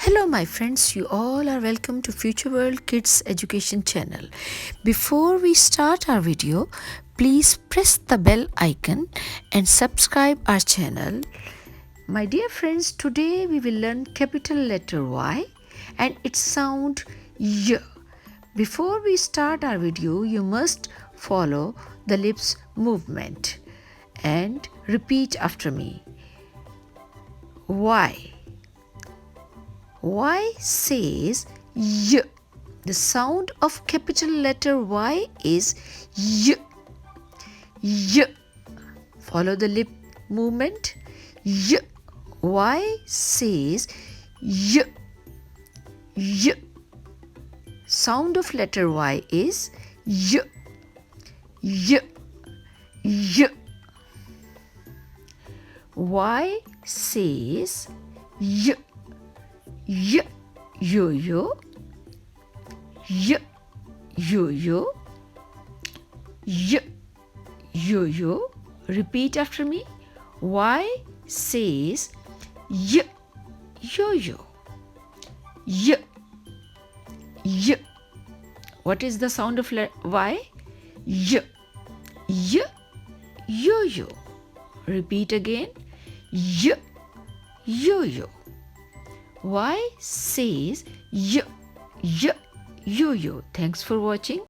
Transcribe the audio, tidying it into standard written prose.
Hello my friends, you all are welcome to Future World Kids Education channel. Before we start our video, please press the bell icon and subscribe our channel. My dear friends, today we will learn capital letter Y and its sound Y. Before we start our video, you must follow the lips movement and repeat after me. Y. Y says Y. The sound of capital letter Y is Y. Y. Follow the lip movement. Y. Y says Y. Y. Sound of letter Y is Y. Y. Y. Y says Y. Y, yo-yo, y, yo-yo, y, yo-yo. Repeat after me. Y says y, yo-yo, y, y. What is the sound of Y? Y, y, yo-yo. Repeat again. Y, yo-yo. Y says Y, Y, yo-yo. Thanks for watching.